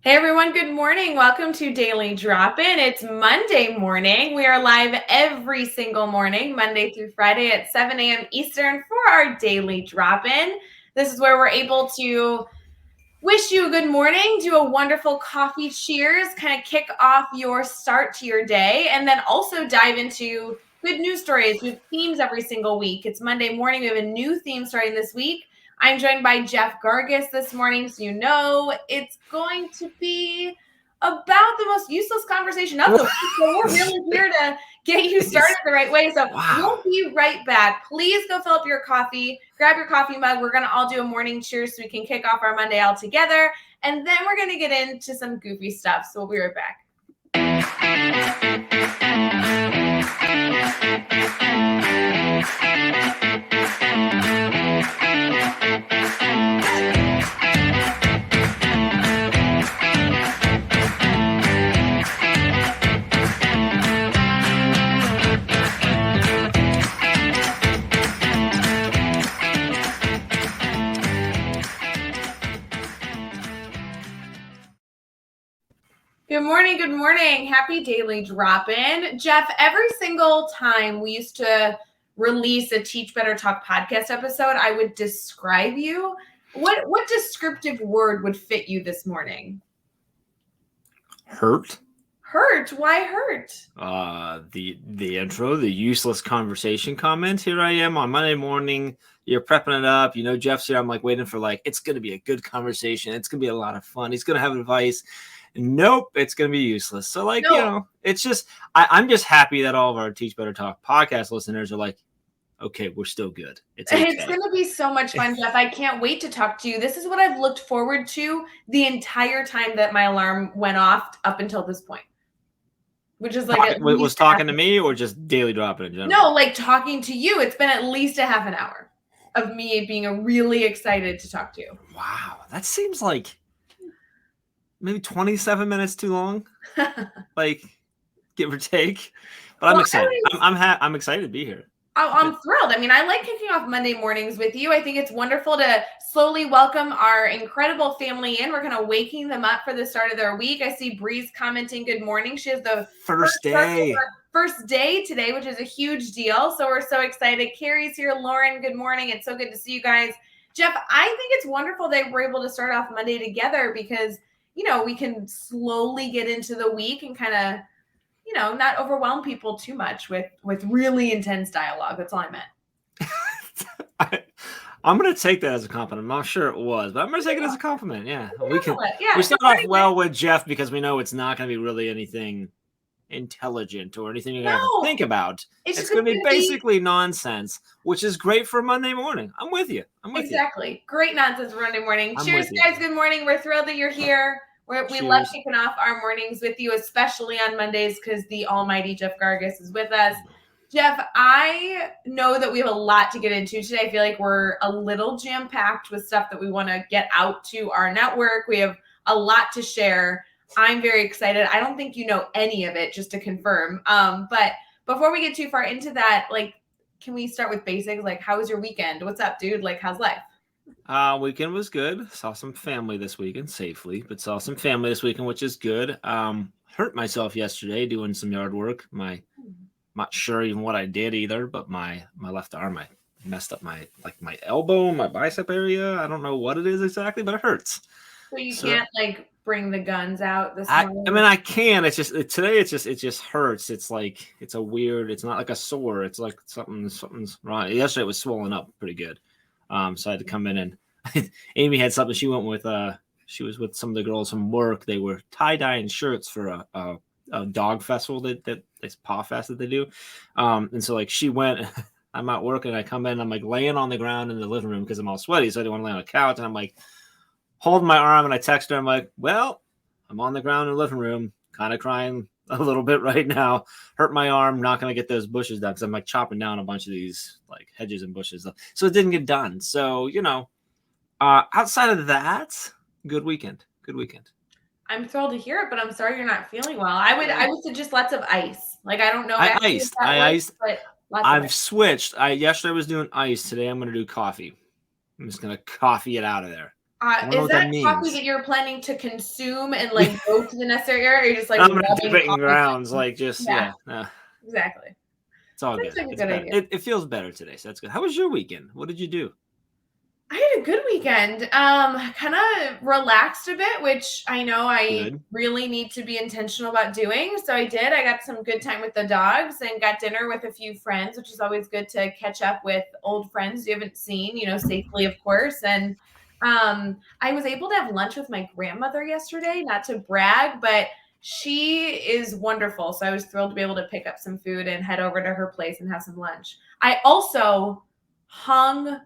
Hey everyone, good morning. Welcome to Daily Drop-In. It's Monday morning. We are live every single morning, Monday through Friday at 7 a.m. Eastern for our Daily Drop-In. This is where we're able to wish you a good morning, do a wonderful coffee cheers, kind of kick off your start to your day, and then also dive into good news stories. We have themes every single week. It's Monday morning. We have a new theme starting this week. I'm joined by Jeff Gargas this morning, so you know it's going to be about the most useless conversation of the week. So we're really here to get you started the right way. So we'll be right back. Please go fill up your coffee, grab your coffee mug. We're going to all do a morning cheers so we can kick off our Monday all together. And then we're going to get into some goofy stuff. So we'll be right back. Good morning. Good morning. Happy Daily Drop-In. Jeff, every single time we used to release a Teach Better Talk podcast episode, I would describe you. What descriptive word would fit you this morning? Hurt. Hurt? Why hurt? The intro, the useless conversation comment. Here I am on Monday morning. You're prepping it up. You know, Jeff's here. I'm like waiting for it's going to be a good conversation. It's going to be a lot of fun. He's going to have advice. Nope, it's going to be useless. So it's just, I'm just happy that all of our Teach Better Talk podcast listeners are like, okay, we're still good. It's okay. It's going to be so much fun, Jeff. I can't wait to talk to you. This is what I've looked forward to the entire time that my alarm went off up until this point. Which is was talking to me or just Daily Drop-In in general? No, talking to you. It's been at least a half an hour of me being really excited to talk to you. Wow, that seems like maybe 27 minutes too long, give or take. But I'm excited. I'm excited to be here. I'm thrilled. I mean, I like kicking off Monday mornings with you. I think it's wonderful to slowly welcome our incredible family in. We're kind of waking them up for the start of their week. I see Bree's commenting good morning. She has the first day today, which is a huge deal. So we're so excited. Carrie's here. Lauren, good morning. It's so good to see you guys. Jeff, I think it's wonderful that we're able to start off Monday together because, we can slowly get into the week and kind of, not overwhelm people too much with really intense dialogue. That's all I meant. I'm going to take that as a compliment. I'm not sure it was, but I'm going to take it as a compliment. Yeah. We start off well with Jeff because we know it's not going to be really anything intelligent or anything you're going to have to think about. It's going to be basically nonsense, which is great for Monday morning. I'm with you. Exactly. Great nonsense for Monday morning. Cheers, guys. Good morning. We're thrilled that you're here. We love kicking off our mornings with you, especially on Mondays because the almighty Jeff Gargas is with us. Jeff, I know that we have a lot to get into today. I feel like we're a little jam-packed with stuff that we want to get out to our network. We have a lot to share. I'm very excited. I don't think you know any of it, just to confirm. But before we get too far into that, can we start with basics? How was your weekend? What's up, dude? How's life? Weekend was good. Saw some family this weekend safely, but saw some family this weekend, which is good. Hurt myself yesterday doing some yard work. Not sure even what I did either, but my left arm, I messed up my elbow, my bicep area. I don't know what it is exactly, but it hurts. So you can't bring the guns out this morning? I mean, I can. It's just today. It just hurts. It's it's a weird. It's not like a sore. It's like something's wrong. Yesterday it was swollen up pretty good. So I had to come in and Amy had something she went with. She was with some of the girls from work. They were tie-dyeing shirts for a dog festival that it's Paw Fest that they do. And so she went. I'm out working. I come in. I'm laying on the ground in the living room because I'm all sweaty. So I didn't want to lay on a couch. And I'm holding my arm and I text her. I'm like, well, I'm on the ground in the living room, kind of crying a little bit right now. Hurt my arm, not going to get those bushes done because I'm chopping down a bunch of these hedges and bushes. So it didn't get done. So, outside of that, good weekend. I'm thrilled to hear it, but I'm sorry you're not feeling well. I would suggest lots of ice. I don't know. I iced. But I've switched. Yesterday I was doing ice. Today I'm going to do coffee. I'm just going to coffee it out of there. I don't know Is what that that coffee means. that you're planning to consume and like go to the necessary area, or you're just like I'm gonna dip rubbing it in coffee? grounds, like just Yeah, yeah. exactly. It's all Seems good. like a It's good better. idea. It feels better today, so that's good. How was your weekend? What did you do? I had a good weekend. Kind of relaxed a bit, which I know I Good. really need to be intentional about doing. So I did. I got some good time with the dogs and got dinner with a few friends, which is always good to catch up with old friends you haven't seen, safely, of course. And I was able to have lunch with my grandmother yesterday, not to brag, but she is wonderful. So I was thrilled to be able to pick up some food and head over to her place and have some lunch. I also hung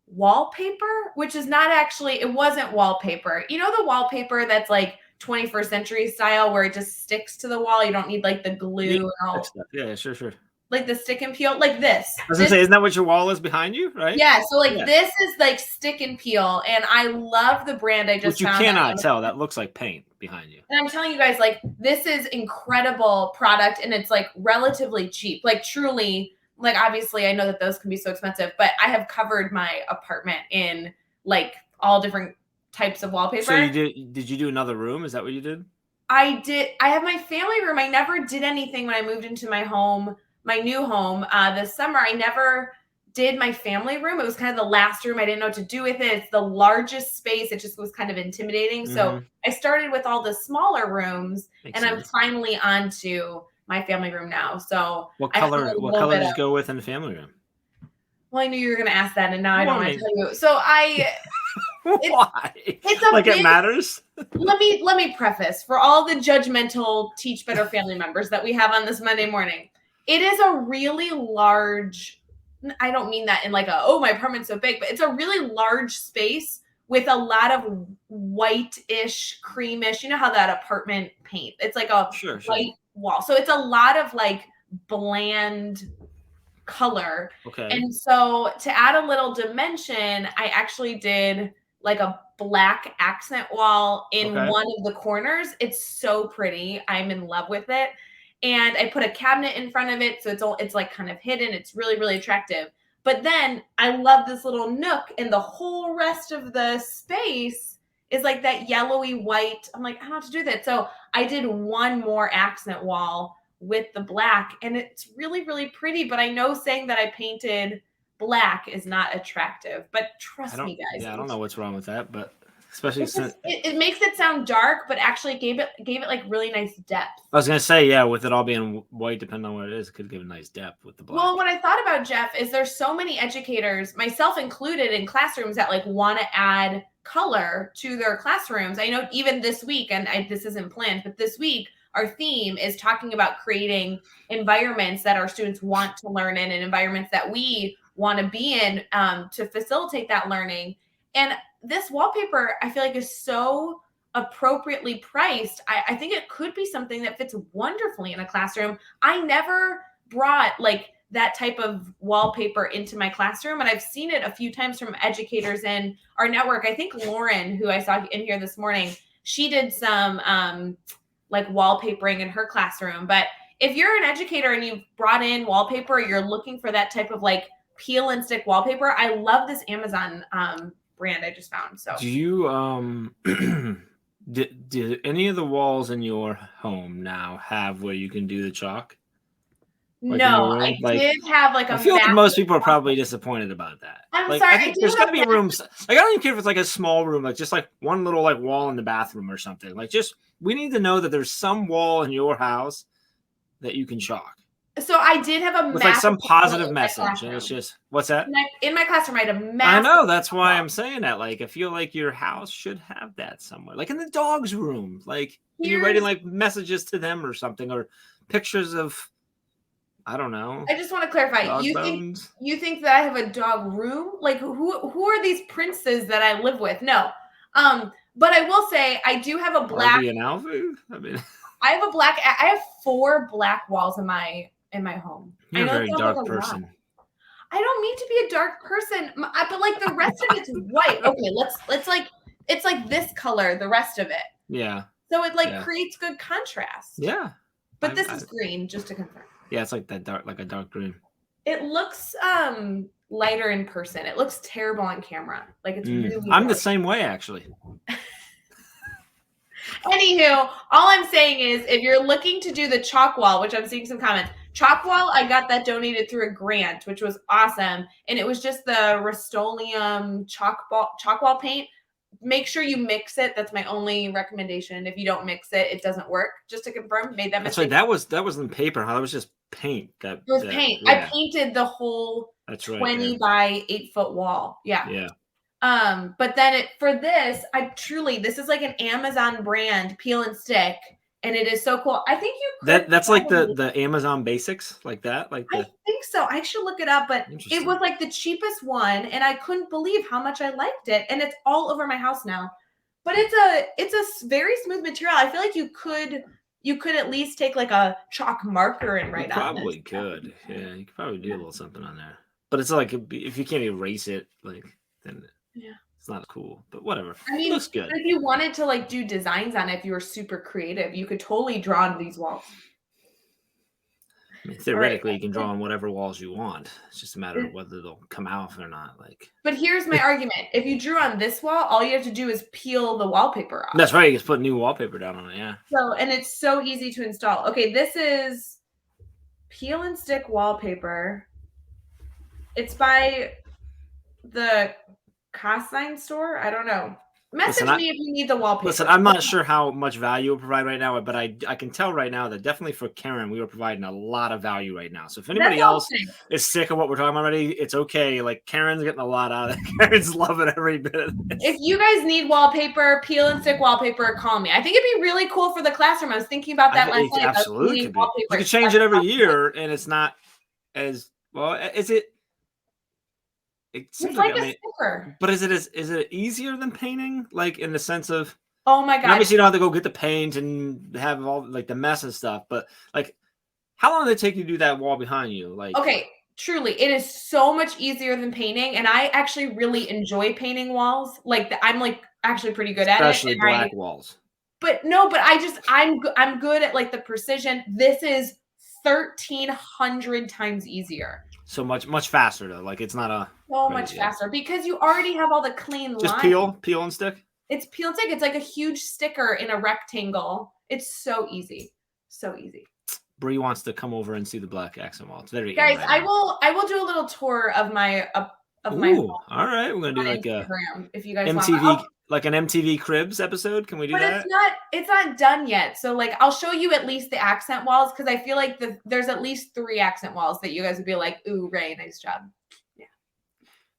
wallpaper, which is not actually, it wasn't wallpaper. You know, the wallpaper that's like 21st century style where it just sticks to the wall. You don't need like the Yeah, glue and that all, stuff. Yeah, sure, sure. like the stick and peel, like this. I was gonna This, say, isn't that what your wall is behind you, right? yeah. So like Yeah. this is like stick and peel, and I love the brand I Which just you found on cannot Amazon. tell. That looks like paint behind you. And I'm telling you guys, like, this is incredible product, and it's like relatively cheap. Like, truly, like, obviously, I know that those can be so expensive, but I have covered my apartment in like all different types of So you wallpaper. did you do another room? Is that what you did? I did. I have my family room. I never did anything when I moved into my home, my new home this summer. I never did my family room. It was kind of the last room. I didn't know what to do with it. It's the largest space. It just was kind of intimidating. So Mm-hmm. I started with all the smaller rooms, Makes and I'm sense. finally on to my family room now. So What I hung color? a What little color bit did of. you go with in the family room? Well, I knew you were going to ask that, and now I Well, don't I want to mean, tell you. So it's why? it's a Like it big matters? let me preface for all the judgmental Teach Better family members that we have on this Monday morning. It is a really large, I don't mean that in like my apartment's so big, but it's a really large space with a lot of white-ish, creamish. You know how that apartment paint, it's like a Sure, sure. white wall. So it's a lot of like bland color. Okay. And so to add a little dimension, I actually did like a black accent wall in Okay. one of the corners. It's so pretty. I'm in love with it. And I put a cabinet in front of it, so it's like kind of hidden. It's really, really attractive. But then I love this little nook, and the whole rest of the space is like that yellowy white. I'm like, I don't know how to do that. So I did one more accent wall with the black, and it's really, really pretty. But I know saying that I painted black is not attractive, but I trust don't. me, guys, Yeah, I it don't looks, know what's wrong with that, but especially it since just it makes it sound dark, but actually gave it like really nice depth. I was gonna say, yeah, with it all being white, depending on what it is, it could give a nice depth with the Well, black. what I thought about, Jeff, is there's so many educators, myself included, in classrooms that like want to add color to their classrooms. I know even this week, and this isn't planned, but this week our theme is talking about creating environments that our students want to learn in, and environments that we want to be in to facilitate that learning. And this wallpaper, I feel like, is so appropriately priced. I think it could be something that fits wonderfully in a classroom. I never brought like that type of wallpaper into my classroom, and I've seen it a few times from educators in our network. I think Lauren, who I saw in here this morning, she did some like wallpapering in her classroom. But if you're an educator and you've brought in wallpaper, you're looking for that type of like peel and stick wallpaper, I love this Amazon brand I just found. So Do you did any of the walls in your home now have where you can do the chalk? Like in your no, I room? Like did have like I a feel like massive. most people are probably disappointed about that. I'm Like sorry, I I think did there's have gotta a be rooms like I don't even care if it's like a small room, like just like one little like wall in the bathroom or something. Like just we need to know that there's some wall in your house that you can chalk So I did have a with like massive some wall positive in my message. And it's classroom. just what's that? In my classroom, I had a I massive know that's why wall. I'm saying that. Like, I feel like your house should have that somewhere, like in the dog's room. Like, and you're writing Here's, like messages to them or something, or pictures of I don't know I just want to clarify. dog You think bones. you think that I have a dog room? Like who are these princes that I live with? No. But I will say I do have a black. Barbie and Alfie. I mean, I have 4 black walls in my home. I you're a know it very sounds like a dark lot. person. I don't mean to be a dark person, but like the rest of it's white. Okay, let's like it's like this color, the rest of it. Yeah, So it like yeah, creates good contrast. yeah. I, But this I, is green, just to confirm. yeah, it's like that dark, like a dark green. It looks lighter in person. It looks terrible on camera. Like it's really I'm dark. the same way, actually. Anywho, all I'm saying is if you're looking to do the chalk wall, which I'm seeing some comments, chalk wall, I got that donated through a grant, which was awesome. And it was just the Rust-Oleum chalk wall paint. Make sure you mix it. That's my only recommendation. If you don't mix it, it doesn't work. Just to confirm, made that mistake. That's right. That wasn't paper. Huh? That was just paint. It was paint. Yeah. I painted the whole 20 by 8-foot wall. Yeah. Yeah. But then for this, this is like an Amazon brand peel and stick, and it is so cool. I think you could that's like the Amazon basics, like that. I think so. I should look it up, but it was like the cheapest one, and I couldn't believe how much I liked it. And it's all over my house now. But it's a very smooth material. I feel like you could at least take like a chalk marker and write on it. Probably could. Yeah, you could probably do a little something on there. But it's like if you can't erase it, like then. Yeah, it's not cool, but whatever. I mean, it looks good. If you wanted to like do designs on it, if you were super creative, you could totally draw on these walls. I mean, theoretically, you can draw on whatever walls you want. It's just a matter of whether they'll come out or not. But here's my argument: if you drew on this wall, all you have to do is peel the wallpaper off. That's right. You just put new wallpaper down on it. Yeah. So and it's so easy to install. Okay, this is peel and stick wallpaper. It's by the Cosine store. I don't know. Message me if you need the wallpaper. Listen, I'm not sure how much value we'll provide right now, but I can tell right now that definitely for Karen, we were providing a lot of value right now. So if anybody else is sick of what we're talking about already, it's okay. Like Karen's getting a lot out of it. Karen's loving every bit of this. If you guys need wallpaper, peel and stick wallpaper, call me. I think it'd be really cool for the classroom. I was thinking about that last night. Absolutely. You could change it every year, and it's not as well. Is it? It's like a sticker. But is it easier than painting? Like in the sense of, oh my god! Obviously, you don't have to go get the paint and have all like the mess and stuff. But like, how long did it take you to do that wall behind you? Like, okay, truly, it is so much easier than painting, and I actually really enjoy painting walls. Like, I'm like actually pretty good at it, especially black walls. But no, but I'm good at like the precision. This is 1,300 times easier. So much faster though. Like it's not so much faster because you already have all the clean lines. Just peel and stick. It's peel and stick. It's like a huge sticker in a rectangle. It's so easy, so easy. Bree wants to come over and see the black accent wall. It's very guys. I will do a little tour of my Ooh, all right, we're gonna do like Instagram, if you guys MTV want. Like an MTV Cribs episode. Can we do that? It's not done yet. So like I'll show you at least the accent walls because I feel like there's at least 3 accent walls that you guys would be like, ooh, Ray, nice job. Yeah.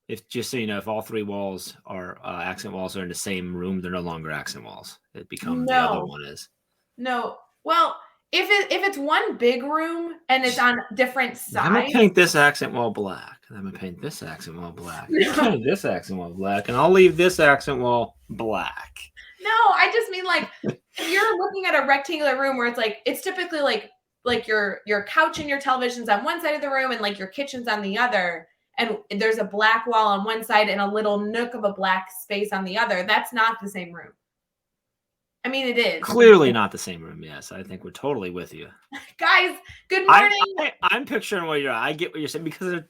If just so you know, if all 3 walls are accent walls are in the same room, they're no longer accent walls. It becomes the other one is. No. Well, if it's one big room and it's on different sides. I'm gonna paint this accent wall black. I'm gonna paint this accent wall black. Paint this accent wall black, and I'll leave this accent wall black. No, I just mean like if you're looking at a rectangular room where it's typically like your couch and your television's on one side of the room and like your kitchen's on the other, and there's a black wall on one side and a little nook of a black space on the other. That's not the same room. I mean, it is. Clearly not the same room, yes. I think we're totally with you. Guys, good morning. I'm picturing what I get what you're saying because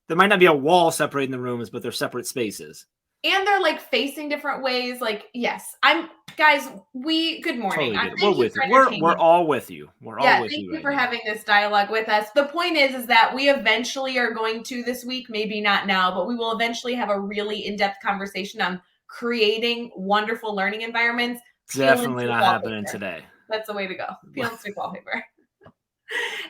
there might not be a wall separating the rooms, but they're separate spaces. And they're like facing different ways. Like, yes. Good morning. Totally we're with you. We're all with you. We're all with you. Thank you for having this dialogue with us. The point is that we eventually are going to this week, maybe not now, but we will eventually have a really in-depth conversation on creating wonderful learning environments. Definitely not happening today. That's the way to go. Peel and stick wallpaper.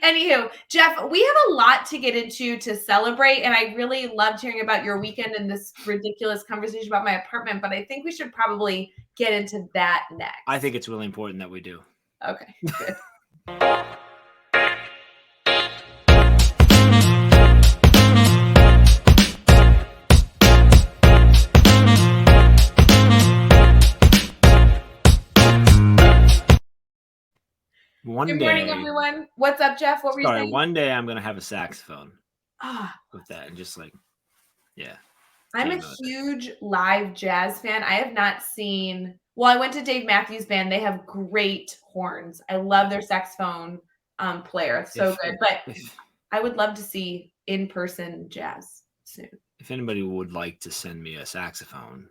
Anywho, Jeff, we have a lot to get into to celebrate, and I really loved hearing about your weekend and this ridiculous conversation about my apartment, but I think we should probably get into that next. I think it's really important that we do. Okay, good. Good morning, everyone. What's up, Jeff? What were you saying? One day I'm going to have a saxophone with that and just like, yeah. I'm a huge live jazz fan. I have not seen, I went to Dave Matthews Band. They have great horns. I love their saxophone player. It's so good. But I would love to see in-person jazz. soon. If anybody would like to send me a saxophone,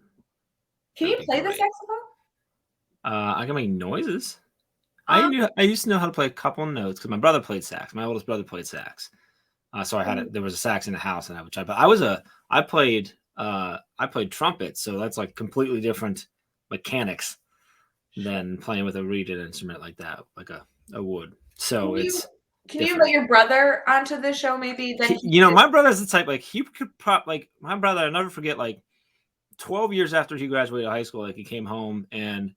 Can you play the saxophone? I can make noises. I used to know how to play a couple notes because my brother played sax. My oldest brother played sax. So I had there was a sax in the house, and I would try. But I played trumpet, so that's like completely different mechanics than playing with a reeded instrument like that, like a wood. So can you invite your brother onto the show? Maybe then my brother's the type, like, he could like my brother. I'll never forget, like 12 years after he graduated high school, like he came home and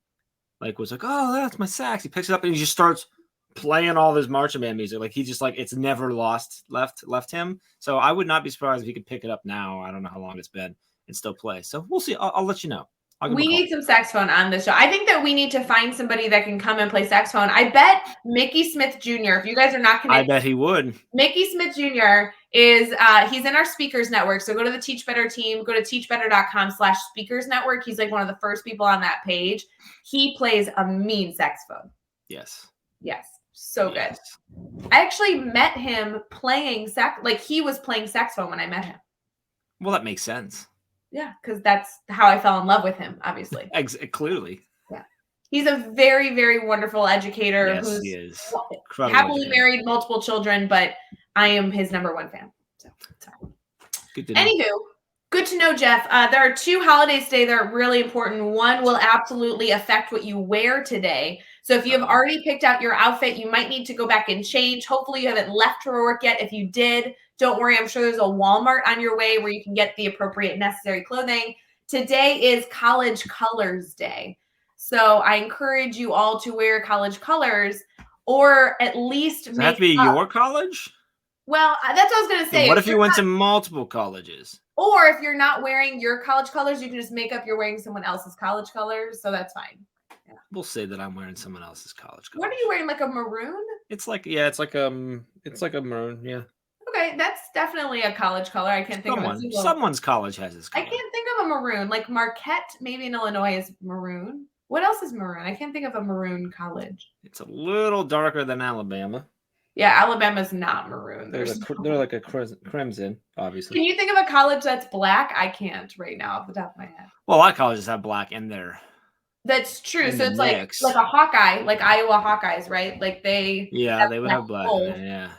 like was like, oh, that's my sax. He picks it up and he just starts playing all this marching band music. Like he just like it's never left him. So I would not be surprised if he could pick it up now. I don't know how long it's been and still play. So we'll see. I'll let you know. We need some saxophone on the show. I think that we need to find somebody that can come and play saxophone. I bet Mickey Smith Jr., if you guys are not connected. I bet he would. Mickey Smith Jr. is, he's in our speakers network. So go to the Teach Better team, go to teachbetter.com/speakers network. He's like one of the first people on that page. He plays a mean saxophone. Yes. Yes. So good. I actually met him playing sax. Like he was playing saxophone when I met him. Well, that makes sense. Yeah, because that's how I fell in love with him, obviously. Clearly. Yeah. He's a very, very wonderful educator who's he is. Happily married, multiple children, but I am his #1 fan. So, good to know. Anywho, good to know, Jeff. There are 2 holidays today that are really important. One will absolutely affect what you wear today. So if you have already picked out your outfit, you might need to go back and change. Hopefully you haven't left for work yet. If you did, don't worry. I'm sure there's a Walmart on your way where you can get the appropriate necessary clothing. Today is College Colors Day. So I encourage you all to wear college colors, or at least Does it have to be your college? Well, that's what I was going to say. And what if you went to multiple colleges? Or if you're not wearing your college colors, you can just make up you're wearing someone else's college colors. So that's fine. Yeah. We'll say that I'm wearing someone else's college colors. What are you wearing? Like a maroon? It's like a maroon. Yeah. Okay, that's definitely a college color. I can't think of it. Someone's college has this color. I can't think of a maroon. Like Marquette, maybe in Illinois, is maroon. What else is maroon? I can't think of a maroon college. It's a little darker than Alabama. Yeah, Alabama's not maroon. They're like a crimson, obviously. Can you think of a college that's black? I can't right now off the top of my head. Well, a lot of colleges have black in there. That's true. So it's like a Hawkeye, like Iowa Hawkeyes, right? Like they. Yeah, they would have black in there, yeah.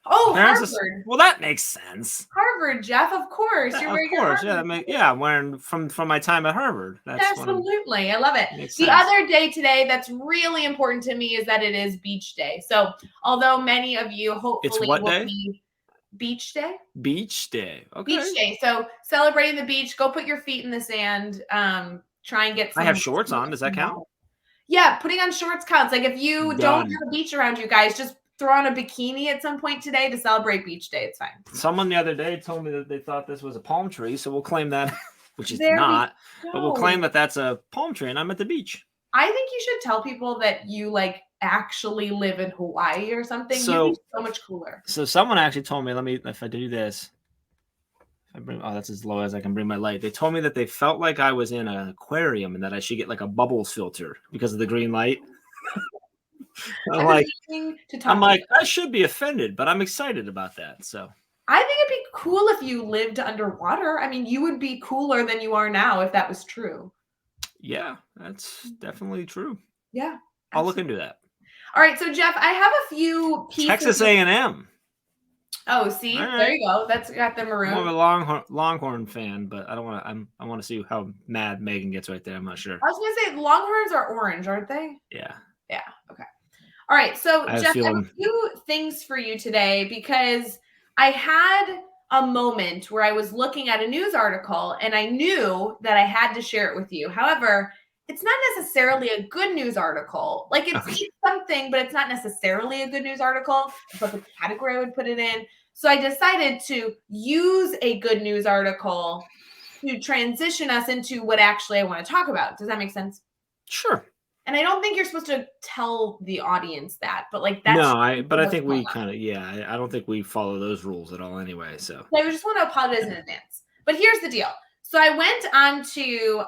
Oh, Harvard. Well, that makes sense. Harvard, Jeff, of course. You're wearing your Harvard. I'm wearing from my time at Harvard. Absolutely. I love it. The other day today that's really important to me is that it is Beach Day. So although many of you hopefully will be Beach Day. Beach Day. Okay. Beach Day. So celebrating the beach, go put your feet in the sand. Try and get some. I have shorts on. Does that count? Yeah, putting on shorts counts. Like if you don't have a beach around you guys, just throw on a bikini at some point today to celebrate Beach Day. It's fine. Someone the other day told me that they thought this was a palm tree, so we'll claim that, which is not, but we'll claim that that's a palm tree and I'm at the beach. I think you should tell people that you like actually live in Hawaii or something. So, you'd be so much cooler. So someone actually told me, if I do this, that's as low as I can bring my light. They told me that they felt like I was in an aquarium and that I should get like a bubbles filter because of the green light. I'm like, I should be offended, but I'm excited about that. So I think it'd be cool if you lived underwater. I mean, you would be cooler than you are now if that was true. Yeah, that's definitely true. Yeah, I'll look into that. All right, so Jeff, I have a few pieces. Texas A&M. Oh, see, there you go. That's got the maroon. I'm a Longhorn fan, but I don't want to. I want to see how mad Megan gets right there. I'm not sure. I was gonna say Longhorns are orange, aren't they? Yeah. Yeah. Okay. All right. So Jeff, I have a few things for you today because I had a moment where I was looking at a news article and I knew that I had to share it with you. However, it's not necessarily a good news article. Like it's something, but it's not necessarily a good news article. But the category I would put it in. So I decided to use a good news article to transition us into what actually I want to talk about. Does that make sense? Sure. And I don't think you're supposed to tell the audience that, but like that's but I think we kind of I don't think we follow those rules at all anyway. So I just want to apologize in advance. But here's the deal. So I went on to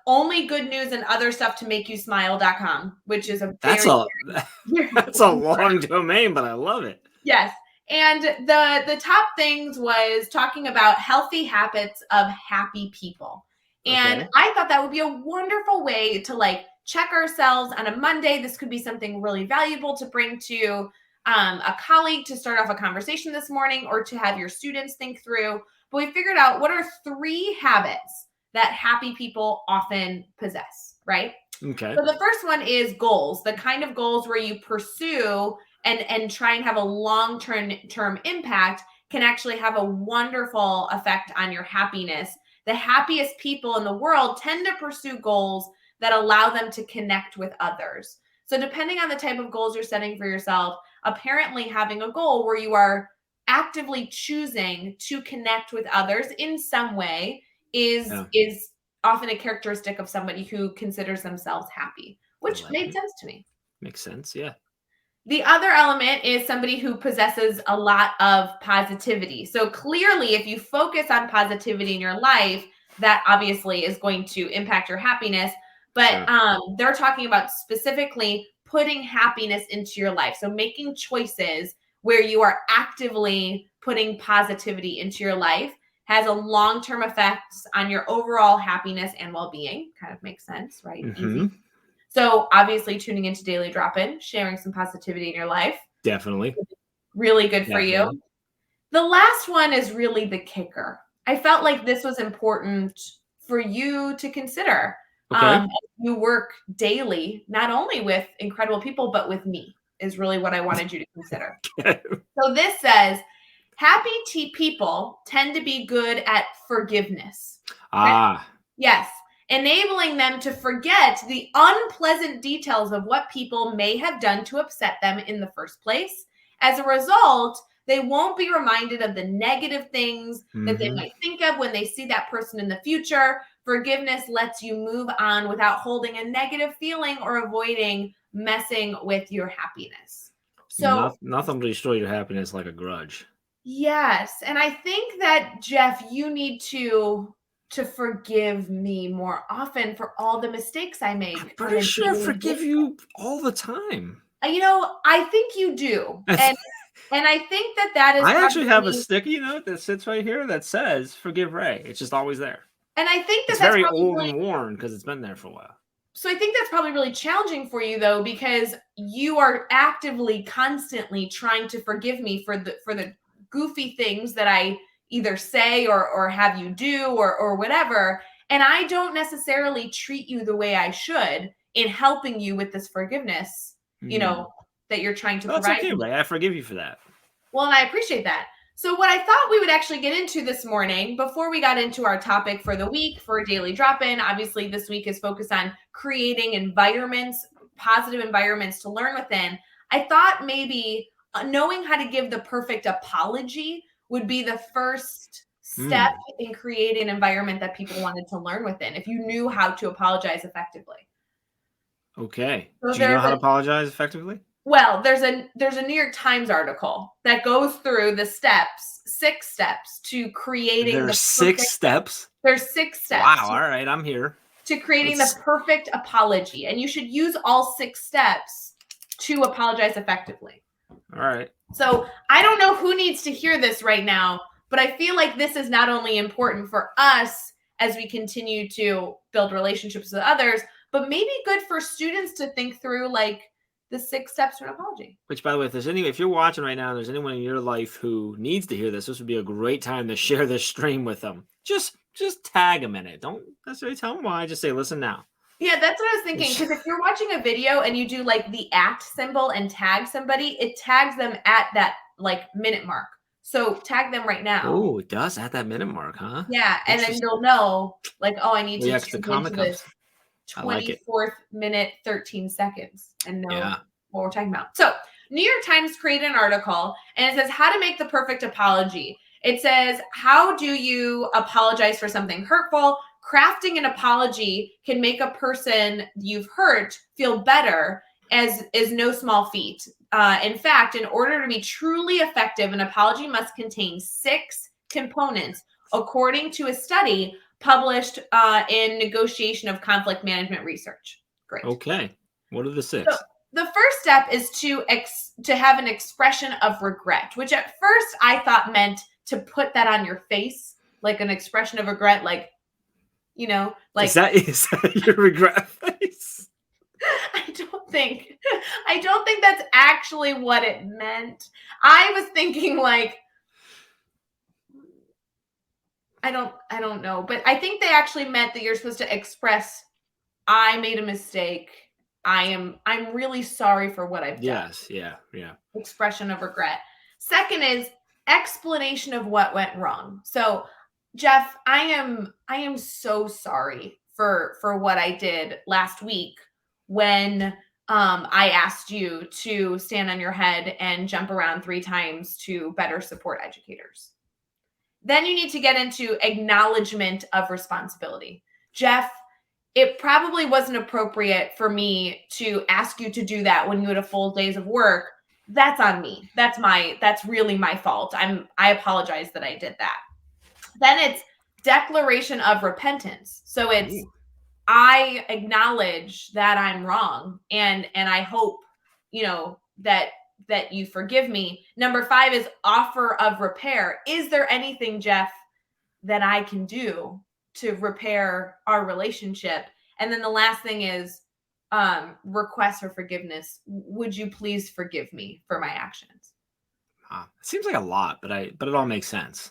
only good news and other stuff to make you smile.com, which is a that's a long domain, but I love it. Yes. And the top things was talking about healthy habits of happy people. And Okay. I thought that would be a wonderful way to like check ourselves on a Monday. This could be something really valuable to bring to a colleague to start off a conversation this morning, or to have your students think through. But we figured out what are 3 habits that happy people often possess, right? Okay. So the first one is goals, the kind of goals where you pursue and try and have a long-term impact can actually have a wonderful effect on your happiness. The happiest people in the world tend to pursue goals that allow them to connect with others. So depending on the type of goals you're setting for yourself, apparently having a goal where you are actively choosing to connect with others in some way Yeah. is often a characteristic of somebody who considers themselves happy, I which like made it. sense to me. Makes sense. Yeah. The other element is somebody who possesses a lot of positivity. So clearly, if you focus on positivity in your life, that obviously is going to impact your happiness. But Sure. they're talking about specifically putting happiness into your life. So making choices where you are actively putting positivity into your life has a long-term effects on your overall happiness and well-being. Kind of makes sense, right? Mm-hmm. Easy. So obviously tuning into Daily Drop-In, sharing some positivity in your life, Definitely. really good for you. Definitely. The last one is really the kicker. I felt like this was important for you to consider. Okay. You work daily, not only with incredible people, but with me, is really what I wanted you to consider. So this says, happy people tend to be good at forgiveness. Okay? Ah. Yes, enabling them to forget the unpleasant details of what people may have done to upset them in the first place. As a result, they won't be reminded of the negative things that they Mm-hmm. might think of when they see that person in the future. Forgiveness lets you move on without holding a negative feeling or avoiding messing with your happiness. So, Nothing will destroy your happiness like a grudge. yes, and I think that, Jeff, you need to forgive me more often for all the mistakes I I'm make on pretty a sure I daily forgive basis. you all the time. I think you do, and I think that is I actually have a probably, sticky note that sits right here that says "Forgive Ray." It's just always there. and I think It's that's very probably old really, and worn because it's been there for a while. so I think that's probably really challenging for you though, because you are actively, constantly trying to forgive me for the goofy things that I either say or have you do or whatever. And I don't necessarily treat you the way I should in helping you with this forgiveness, Hmm. that you're trying to That's provide okay, me. Ray. I forgive you for that. Well, and I appreciate that. So, what I thought we would actually get into this morning, before we got into our topic for the week for a daily drop in, obviously, this week is focused on creating environments, positive environments to learn within. I thought maybe knowing how to give the perfect apology would be the first step Hmm. in creating an environment that people wanted to learn within, if you knew how to apologize effectively. Okay. So, Do you know there's how a to apologize effectively? well, there's a New York Times article that goes through the steps, 6 steps to creating the There's six perfect. steps. There's 6 steps Wow. All right. I'm here. to creating the Let's. perfect apology, and you should use all 6 steps to apologize effectively. All right. So, I don't know who needs to hear this right now, but I feel like this is not only important for us as we continue to build relationships with others, but maybe good for students to think through, like, the 6 steps to an apology. Which, by the way, if you're watching right now, and there's anyone in your life who needs to hear this, this would be a great time to share this stream with them. Just tag them in it. Don't necessarily tell them why. Just say, listen now. Yeah, that's what I was thinking. Because if you're watching a video and you do like the @ symbol and tag somebody, it tags them at that like minute mark. So tag them right now. Oh, it does at that minute mark, huh? Yeah, and then Interesting. you'll know, like, oh, I need Well, to yeah, 'cause the tune comment into the comes. I like it. 24th minute, 13 seconds and know Yeah. what we're talking about. So, New York Times created an article and it says how to make the perfect apology. It says, how do you apologize for something hurtful? Crafting an apology can make a person you've hurt feel better, as is no small feat. In fact, in order to be truly effective, an apology must contain 6 components, according to a study published in Negotiation of Conflict Management Research. Great. Okay. What are the So 6? the first step is to to have an expression of regret, which at first I thought meant to put that on your face, like an expression of regret, like, like is that your regret face? I don't think that's actually what it meant. I was thinking like I don't know, but I think they actually meant that you're supposed to express, I made a mistake. I'm really sorry for what I've done. Yes, yeah. Expression of regret. Second is explanation of what went wrong. So, Jeff, I am so sorry for what I did last week when I asked you to stand on your head and jump around 3 times to better support educators. Then you need to get into acknowledgement of responsibility. Jeff, it probably wasn't appropriate for me to ask you to do that when you had a full days of work. That's on me. That's really my fault. I apologize that I did that. Then it's declaration of repentance. So it's, Ooh. I acknowledge that I'm wrong and I hope, that you forgive me. Number 5 is offer of repair. Is there anything, Jeff, that I can do to repair our relationship? And then the last thing is request for forgiveness. Would you please forgive me for my actions? It seems like a lot, but it all makes sense.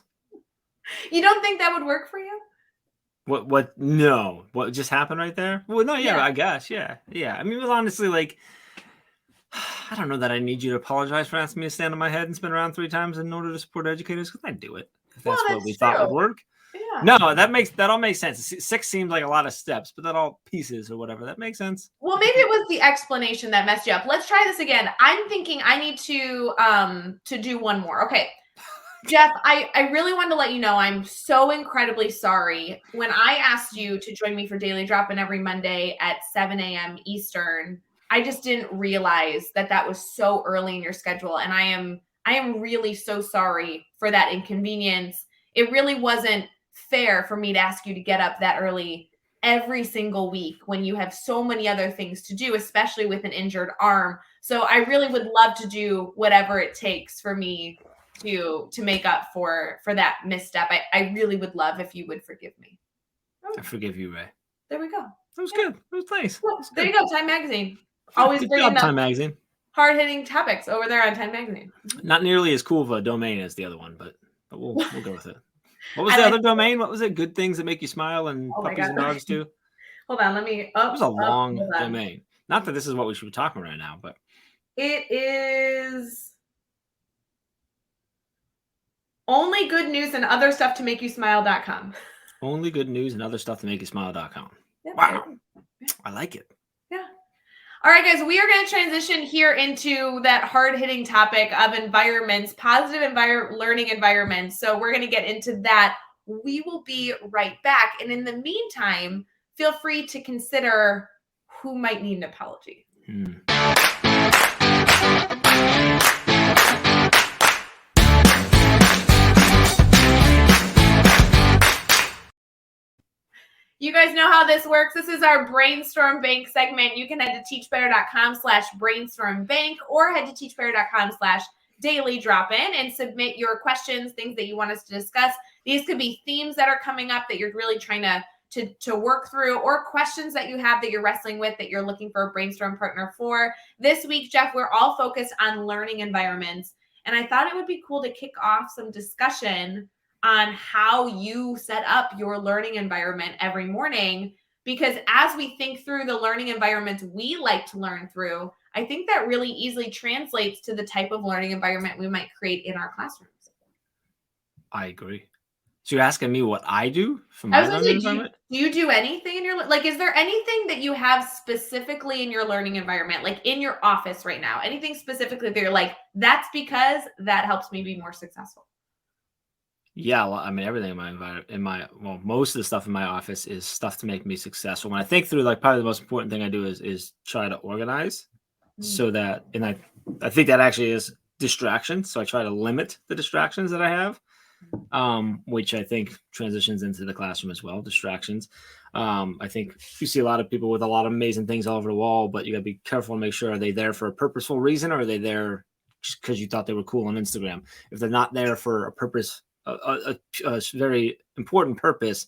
You don't think that would work for you? What? No. What just happened right there? Well, no, yeah, I guess, yeah. I mean, well, honestly, like, I don't know that I need you to apologize for asking me to stand on my head and spin around 3 times in order to support educators, because I do it. If that's what we thought would work. Yeah. No, that all makes sense. 6 seems like a lot of steps, but that all pieces or whatever. That makes sense. Well, maybe it was the explanation that messed you up. Let's try this again. I'm thinking I need to do one more. Okay. Jeff, I really wanted to let you know I'm so incredibly sorry. When I asked you to join me for Daily Drop-In every Monday at 7 a.m. Eastern, I just didn't realize that was so early in your schedule. And I am really so sorry for that inconvenience. It really wasn't fair for me to ask you to get up that early every single week when you have so many other things to do, especially with an injured arm. So I really would love to do whatever it takes for me to make up for that misstep. I really would love if you would forgive me. I forgive you, Ray. There we go. That was good. That was nice. Well, there you go. Time Magazine. Always good bringing job, Time Magazine. Hard-hitting topics over there on Time Magazine. Not nearly as cool of a domain as the other one, but we'll go with it. What was the other domain? What was it? Good things that make you smile and puppies and dogs too? Hold on, let me. It was a long domain. Not that this is what we should be talking right now, but it is only good news and other stuff to make you smile.com. Only good news and other stuff to make you smile.com. Yep. Wow. I like it. Yeah. All right, guys, we are going to transition here into that hard-hitting topic of environments, positive learning environments. So we're going to get into that. We will be right back. And in the meantime, feel free to consider who might need an apology. You guys know how this works. This is our Brainstorm Bank segment. You can head to teachbetter.com/brainstormbank or head to teachbetter.com/dailydropin and submit your questions, things that you want us to discuss. These could be themes that are coming up that you're really trying to work through, or questions that you have that you're wrestling with that you're looking for a brainstorm partner for. This week, Jeff, we're all focused on learning environments. And I thought it would be cool to kick off some discussion on how you set up your learning environment every morning. Because as we think through the learning environments we like to learn through, I think that really easily translates to the type of learning environment we might create in our classrooms. I agree. So you're asking me what I do for my learning environment? Do you do anything in your, like, is there anything that you have specifically in your learning environment, like in your office right now, anything specifically that you're like, that's because that helps me be more successful? Yeah, well, I mean, everything in my environment, most of the stuff in my office is stuff to make me successful. When I think through, like, probably the most important thing I do is try to organize so that, and I think that actually is distraction. So I try to limit the distractions that I have, which I think transitions into the classroom as well. Distractions. I think you see a lot of people with a lot of amazing things all over the wall, but you got to be careful and make sure, are they there for a purposeful reason, or are they there just because you thought they were cool on Instagram. If they're not there for a purpose, a very important purpose,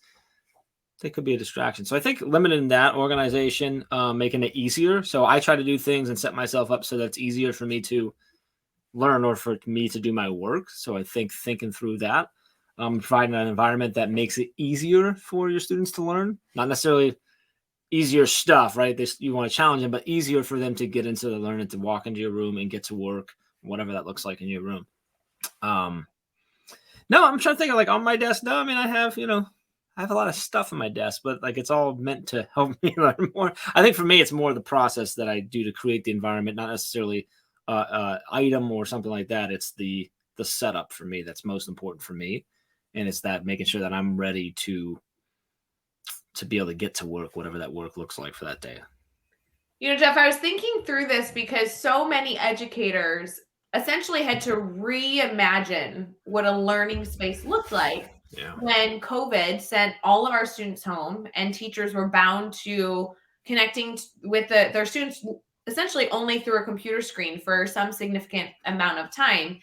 they could be a distraction. So I think limiting that organization, making it easier. So I try to do things and set myself up so that it's easier for me to learn or for me to do my work. So I think thinking through that, providing an environment that makes it easier for your students to learn, not necessarily easier stuff, right? You want to challenge them, but easier for them to get into the learning, to walk into your room and get to work, whatever that looks like in your room. No, I'm trying to think of like on my desk. No, I mean, I have a lot of stuff on my desk, but like it's all meant to help me learn more. I think for me, it's more the process that I do to create the environment, not necessarily item or something like that. It's the setup for me that's most important for me, and it's that making sure that I'm ready to be able to get to work, whatever that work looks like for that day. Jeff, I was thinking through this because so many educators essentially had to reimagine what a learning space looked like when COVID sent all of our students home and teachers were bound to connecting with their students essentially only through a computer screen for some significant amount of time.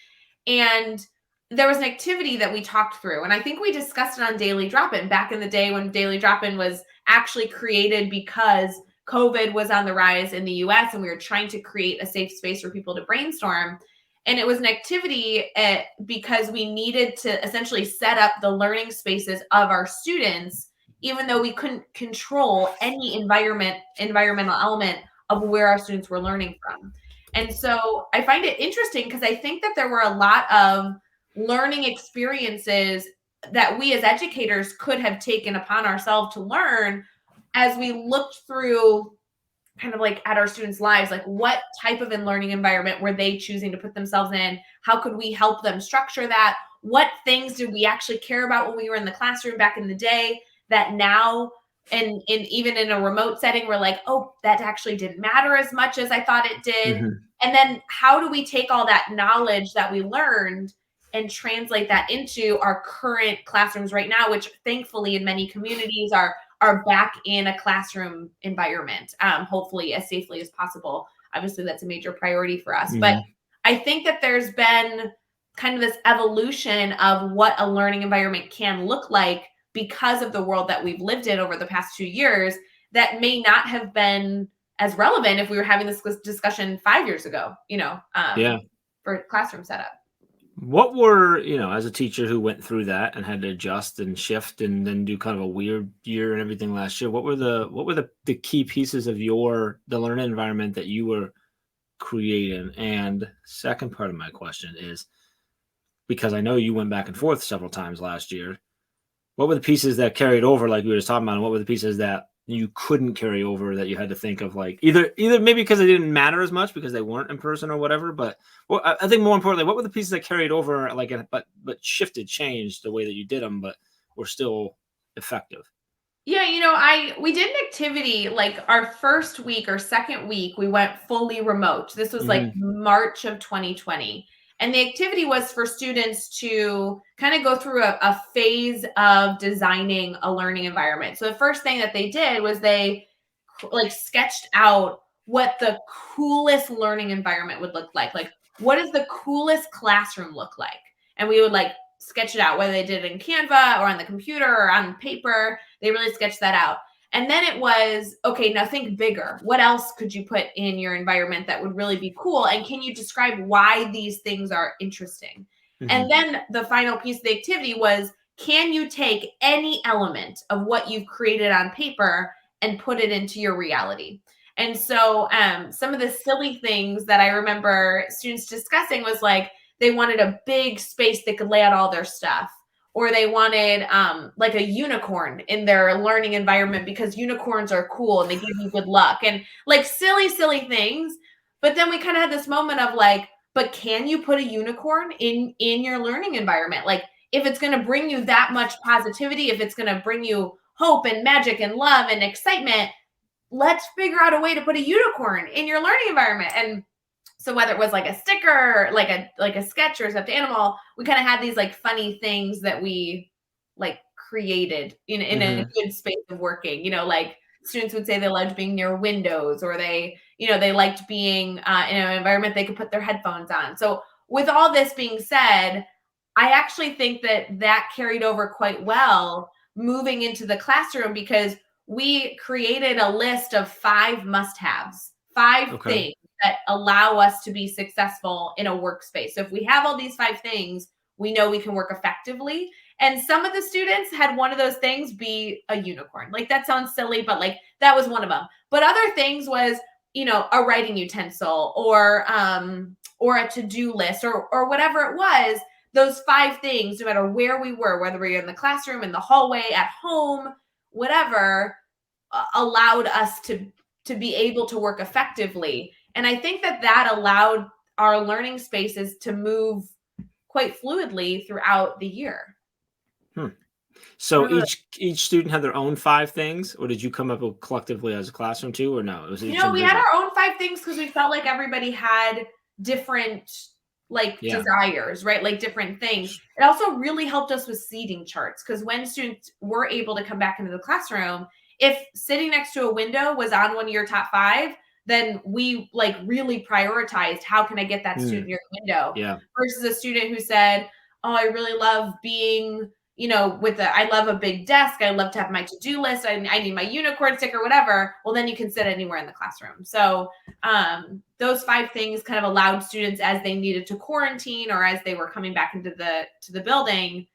And there was an activity that we talked through, and I think we discussed it on Daily Drop-In back in the day when Daily Drop-In was actually created because COVID was on the rise in the US and we were trying to create a safe space for people to brainstorm. And it was an activity because we needed to essentially set up the learning spaces of our students, even though we couldn't control any environmental element of where our students were learning from. And so I find it interesting because I think that there were a lot of learning experiences that we as educators could have taken upon ourselves to learn as we looked through kind of like at our students' lives, like what type of learning environment were they choosing to put themselves in? How could we help them structure that? What things did we actually care about when we were in the classroom back in the day that now, and even in a remote setting, we're like, oh, that actually didn't matter as much as I thought it did. Mm-hmm. And then how do we take all that knowledge that we learned and translate that into our current classrooms right now, which thankfully in many communities are back in a classroom environment, hopefully as safely as possible. Obviously, that's a major priority for us. Mm-hmm. But I think that there's been kind of this evolution of what a learning environment can look like because of the world that we've lived in over the past 2 years that may not have been as relevant if we were having this discussion 5 years ago, for classroom setup. What were, as a teacher who went through that and had to adjust and shift and then do kind of a weird year and everything last year, what were the key pieces of the learning environment that you were creating? And second part of my question is, because I know you went back and forth several times last year, what were the pieces that carried over, like we were just talking about, and what were the pieces that you couldn't carry over that you had to think of, like either maybe because it didn't matter as much because they weren't in person or whatever, but I think more importantly, what were the pieces that carried over, like, but changed the way that you did them, but were still effective? Yeah, we did an activity like our first week or second week, we went fully remote. This was like March of 2020. And the activity was for students to kind of go through a phase of designing a learning environment. So the first thing that they did was they like sketched out what the coolest learning environment would look like. Like, what does the coolest classroom look like? And we would like sketch it out, whether they did it in Canva or on the computer or on paper. They really sketched that out. And then it was, okay, now think bigger. What else could you put in your environment that would really be cool? And can you describe why these things are interesting? Mm-hmm. And then the final piece of the activity was, can you take any element of what you've created on paper and put it into your reality? And so some of the silly things that I remember students discussing was like, they wanted a big space they could lay out all their stuff. Or they wanted like a unicorn in their learning environment because unicorns are cool and they give you good luck and like silly things. But then we kind of had this moment of like, but can you put a unicorn in your learning environment? Like if it's going to bring you that much positivity, if it's going to bring you hope and magic and love and excitement, let's figure out a way to put a unicorn in your learning environment. And so whether it was like a sticker, like a sketch or a stuffed animal, we kind of had these like funny things that we like created in a good space of working, like students would say they loved being near windows, or they liked being in an environment they could put their headphones on. So with all this being said, I actually think that carried over quite well moving into the classroom, because we created a list of 5 must-haves, 5 things that allow us to be successful in a workspace. So if we have all these 5 things, we know we can work effectively. And some of the students had one of those things be a unicorn. Like, that sounds silly, but like that was one of them. But other things was, a writing utensil, or a to-do list, or whatever it was. Those 5 things, no matter where we were, whether we were in the classroom, in the hallway, at home, whatever, allowed us to be able to work effectively. And I think that allowed our learning spaces to move quite fluidly throughout the year. So each student had their own 5 things, or did you come up with collectively as a classroom too, or no? It was each we had our own 5 things because we felt like everybody had different desires, right? Like different things. It also really helped us with seating charts, because when students were able to come back into the classroom, if sitting next to a window was on one of your top 5, then we really prioritized, how can I get that student near the window? Yeah. Versus a student who said, oh, I really love being, I love a big desk. I love to have my to-do list. I need my unicorn sticker, whatever. Well, then you can sit anywhere in the classroom. So those 5 things kind of allowed students, as they needed to quarantine or as they were coming back into the building,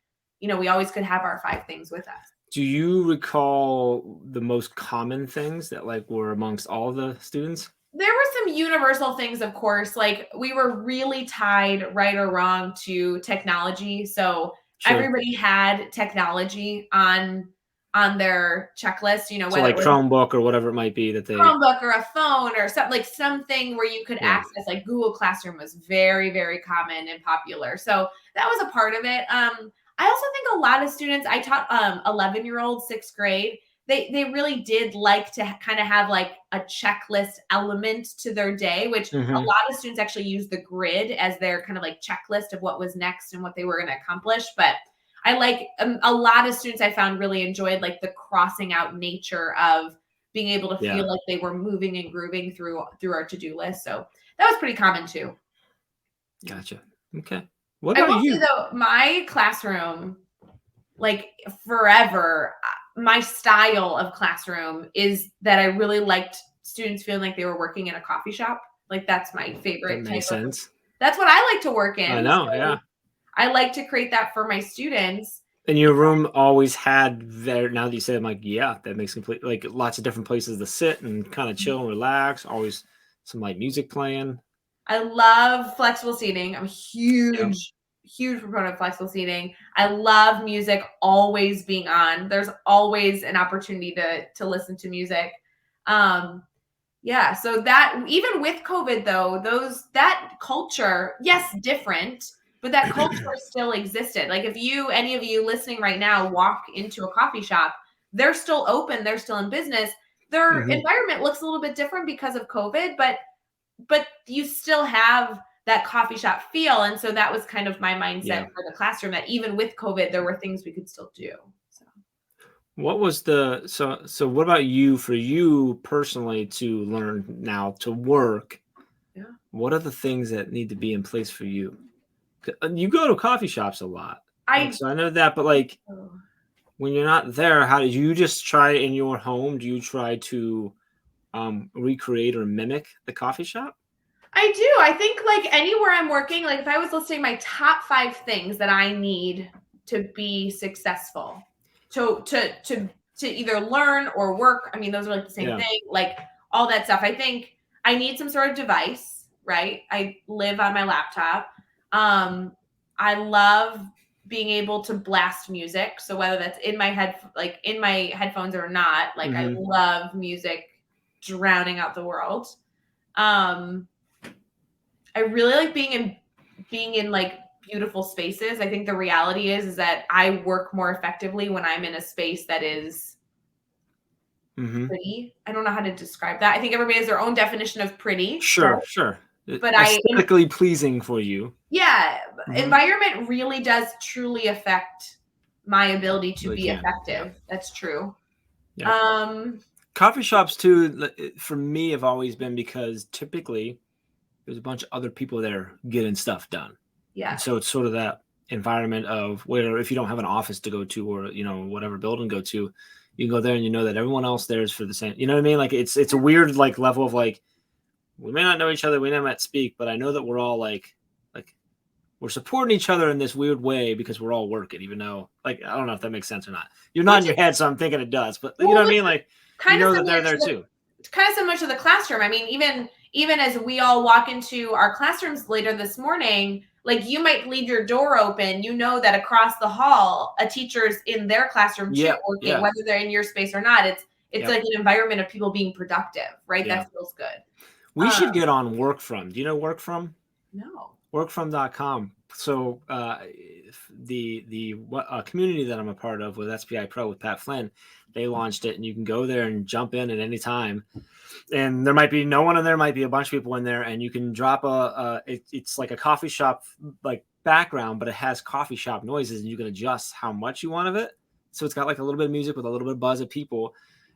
we always could have our 5 things with us. Do you recall the most common things that were amongst all the students? There were some universal things, of course. Like, we were really tied, right or wrong, to technology. So everybody had technology on their checklist, so whether Chromebook or whatever it might be that they Chromebook or a phone or something where you could access, like Google Classroom was very, very common and popular. So that was a part of it. I also think a lot of students, I taught 11-year-olds, 6th grade, they really did like to kind of have like a checklist element to their day, which a lot of students actually use the grid as their kind of like checklist of what was next and what they were going to accomplish. But I like a lot of students I found really enjoyed like the crossing out nature of being able to feel like they were moving and grooving through our to-do list. So that was pretty common too. Gotcha. Okay. What about you? Say, though, my classroom, like forever, my style of classroom is that I really liked students feeling like they were working in a coffee shop. Like, that's my favorite. That makes sense. That's what I like to work in. I know, so I like to create that for my students. And your room always had there. Now that you say, I'm like, yeah, that makes complete, like, lots of different places to sit and kind of chill and relax. Always some music playing. I love flexible seating. I'm a huge proponent of flexible seating. I love music always being on. There's always an opportunity to listen to music. So that, even with COVID though, that culture, yes, different, but that culture still existed. Like, if any of you listening right now walk into a coffee shop, they're still open, they're still in business. Their environment looks a little bit different because of COVID, but you still have that coffee shop feel. And so that was kind of my mindset for the classroom, that even with COVID, there were things we could still do. So what was so what about you, for you personally, to learn now to work? Yeah. What are the things that need to be in place for you? You go to coffee shops a lot. So I know that, but when you're not there, how did you just try in your home? Do you try to recreate or mimic the coffee shop? I do. I think anywhere I'm working, if I was listing my top 5 things that I need to be successful, to either learn or work. I mean, those are the same thing, all that stuff. I think I need some sort of device, right? I live on my laptop. I love being able to blast music. So whether that's in my headphones or not, I love music drowning out the world. I really like being in beautiful spaces. I think the reality is that I work more effectively when I'm in a space that is pretty. I don't know how to describe that. I think everybody has their own definition of pretty. Sure. But aesthetically pleasing for you. Yeah. Environment really does truly affect my ability to be effective. Yeah. That's true. Yeah. Coffee shops too, for me, have always been because typically there's a bunch of other people there getting stuff done. Yeah. And so it's sort of that environment of where if you don't have an office to go to or, whatever building to go to, you can go there and you know that everyone else there is for the same, you know what I mean? Like it's a weird like level of like, we may not know each other, we may not speak, but I know that we're all like we're supporting each other in this weird way because we're all working, even though like, I don't know if that makes sense or not. You're nodding your head, so I'm thinking it does, but you know what I mean? Like, you know that they're there too. Kind of similar to the classroom. I mean, even as we all walk into our classrooms later this morning, like you might leave your door open, you know that across the hall, a teacher's in their classroom too, working, whether they're in your space or not. It's like an environment of people being productive, right? Yeah. That feels good. We should get on Workfrom. Do you know Workfrom? No. Workfrom.com. So the community that I'm a part of with SPI Pro with Pat Flynn, they launched it, and you can go there and jump in at any time. And there might be no one in there, might be a bunch of people in there, and you can drop it's like a coffee shop like background, but it has coffee shop noises, and you can adjust how much you want of it. So it's got like a little bit of music with a little bit of buzz of people.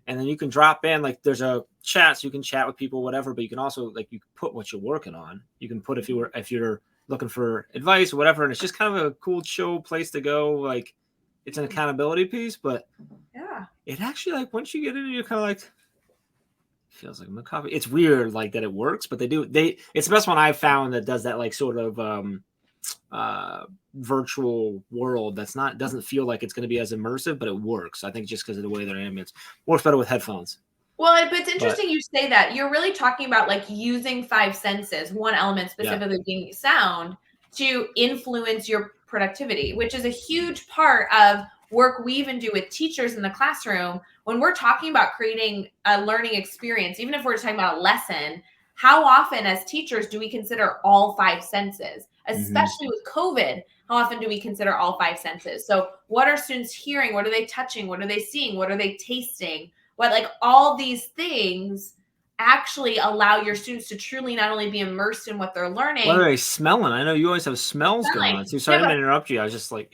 And then you can drop in, like there's a chat, so you can chat with people, whatever, but you can also like, you can put what you're working on. You can put if you're looking for advice or whatever. And it's just kind of a cool, chill place to go. Like it's an accountability piece, but yeah, it actually, like once you get in, you're kind of like, feels like a coffee. It's weird like that it works, but it's the best one I've found that does that like sort of virtual world doesn't feel like it's going to be as immersive, but it works. I think just because of the way their ambience works better with headphones. Well, but it's interesting you say that. You're really talking about like using five senses, one element specifically being sound, to influence your productivity, which is a huge part of work we even do with teachers in the classroom. When we're talking about creating a learning experience, even if we're talking about a lesson, how often as teachers do we consider all five senses? Especially with COVID, how often do we consider all five senses? So what are students hearing? What are they touching? What are they seeing? What are they tasting? What, like all these things actually allow your students to truly not only be immersed in what they're learning. What are they smelling? I know you always have smells going on too. Sorry, I didn't interrupt you. I was just like,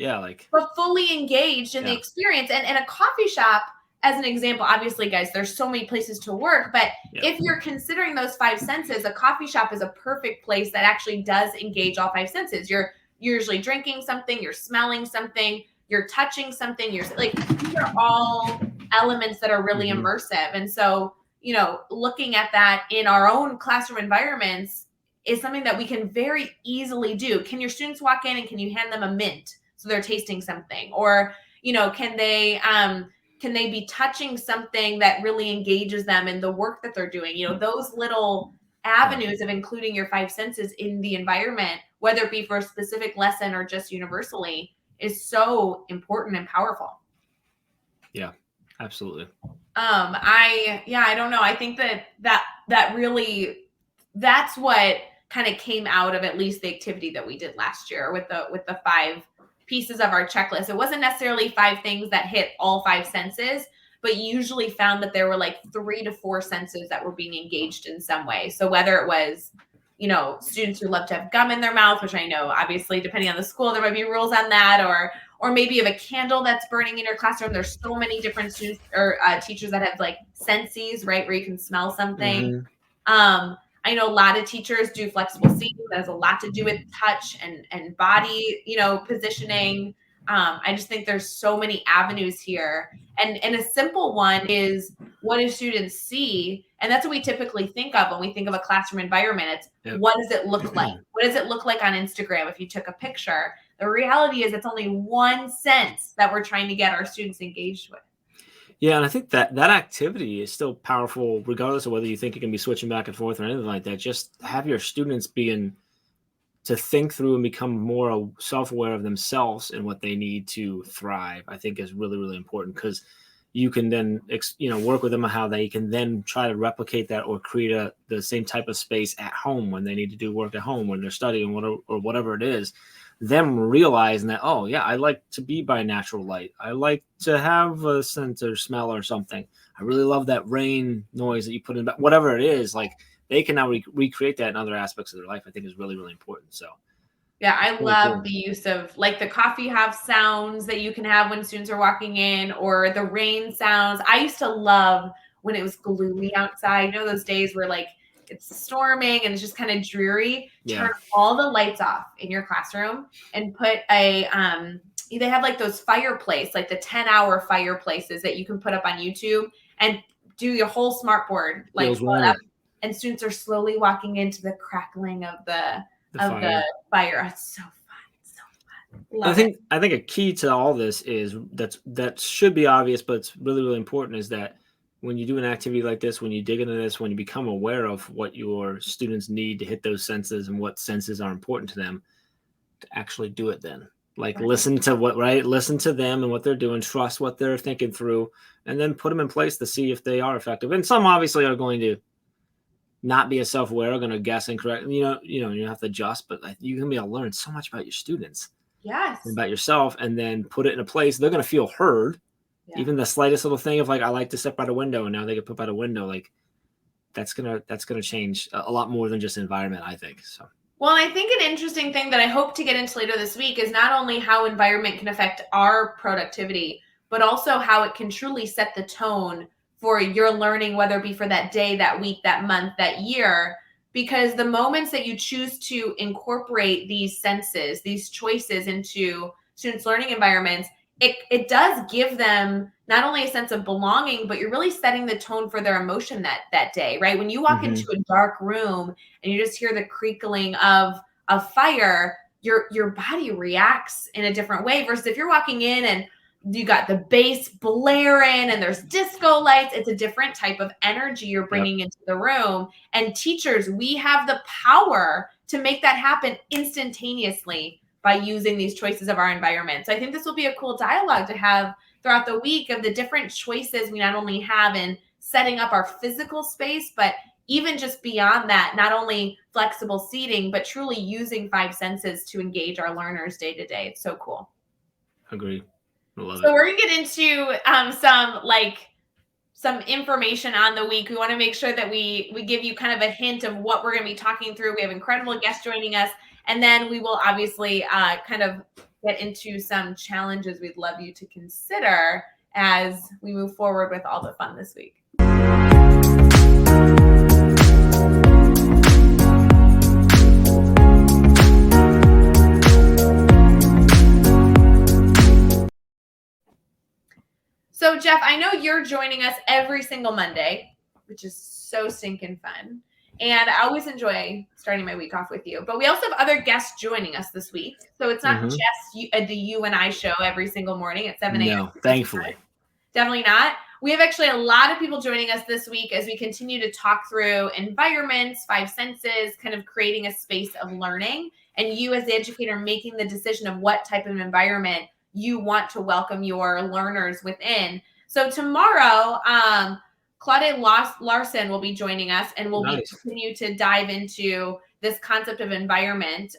but fully engaged in the experience. And in a coffee shop, as an example, obviously, guys, there's so many places to work, but if you're considering those five senses, a coffee shop is a perfect place that actually does engage all five senses. You're usually drinking something, you're smelling something, you're touching something, you're like, these are all elements that are really immersive. And so, looking at that in our own classroom environments is something that we can very easily do. Can your students walk in and can you hand them a mint so they're tasting something? Or, can they be touching something that really engages them in the work that they're doing? Those little avenues of including your five senses in the environment, whether it be for a specific lesson or just universally, is so important and powerful. Yeah, absolutely. I don't know. I think that really, that's what kind of came out of at least the activity that we did last year with the five pieces of our checklist. It wasn't necessarily five things that hit all five senses, but usually found that there were like 3 to 4 senses that were being engaged in some way. So whether it was, students who love to have gum in their mouth, which I know obviously depending on the school, there might be rules on that, or maybe you have a candle that's burning in your classroom. There's so many different students or teachers that have like senses, right? Where you can smell something. I know a lot of teachers do flexible seating. That has a lot to do with touch and body, positioning. I just think there's so many avenues here. And a simple one is, what do students see? And that's what we typically think of when we think of a classroom environment. It's what does it look like? What does it look like on Instagram if you took a picture? The reality is it's only one sense that we're trying to get our students engaged with. Yeah, and I think that activity is still powerful, regardless of whether you think it can be switching back and forth or anything like that. Just have your students to think through and become more self-aware of themselves and what they need to thrive, I think is really, really important, because you can then, work with them on how they can then try to replicate that or create the same type of space at home when they need to do work at home, when they're studying or whatever it is. Them realizing that, oh yeah, I like to be by natural light. I like to have a scent or smell or something. I really love that rain noise that you put in, whatever it is, like they can now recreate that in other aspects of their life. I think is really, really important. So yeah, I love the use of like the coffee house sounds that you can have when students are walking in, or the rain sounds. I used to love when it was gloomy outside. You know, those days where like it's storming and it's just kind of dreary. Yeah. Turn all the lights off in your classroom and put a they have like those fireplace, like the 10-hour fireplaces that you can put up on YouTube and do your whole smartboard like up, and students are slowly walking into the crackling of the fire. It's so fun. It's so fun. I think a key to all this is that should be obvious, but it's really, really important, is that when you do an activity like this, when you dig into this, when you become aware of what your students need to hit those senses and what senses are important to them, to actually do it then. Like listen to them and what they're doing, trust what they're thinking through, and then put them in place to see if they are effective. And some obviously are going to not be as self-aware, are going to guess incorrect. You have to adjust, but you're going to be able to learn so much about your students. Yes. And about yourself, and then put it in a place. They're going to feel heard. Yeah. Even the slightest little thing of like, I like to sit by the window, and now they get put by the window. Like that's going to change a lot more than just environment, I think. So. Well, I think an interesting thing that I hope to get into later this week is not only how environment can affect our productivity, but also how it can truly set the tone for your learning, whether it be for that day, that week, that month, that year. Because the moments that you choose to incorporate these senses, these choices into students' learning environments, it does give them not only a sense of belonging, but you're really setting the tone for their emotion that day, right? When you walk into a dark room and you just hear the creakling of a fire, your body reacts in a different way versus if you're walking in and you got the bass blaring and there's disco lights. It's a different type of energy you're bringing into the room. And teachers, we have the power to make that happen instantaneously by using these choices of our environment. So I think this will be a cool dialogue to have throughout the week of the different choices we not only have in setting up our physical space, but even just beyond that, not only flexible seating, but truly using 5 senses to engage our learners day to day. It's so cool. Agreed. So we're gonna get into some information on the week. We want to make sure that we give you kind of a hint of what we're going to be talking through. We have incredible guests joining us, and then we will obviously kind of get into some challenges we'd love you to consider as we move forward with all the fun this week. So, Jeff, I know you're joining us every single Monday, which is so stinking fun. And I always enjoy starting my week off with you. But we also have other guests joining us this week. So it's not just the You and I show every single morning at 7 a.m. No, thankfully. Definitely not. We have actually a lot of people joining us this week as we continue to talk through environments, 5 senses, kind of creating a space of learning. And you as the educator making the decision of what type of environment you want to welcome your learners within. So tomorrow, Claudia Larson will be joining us, and we'll continue to dive into this concept of environment.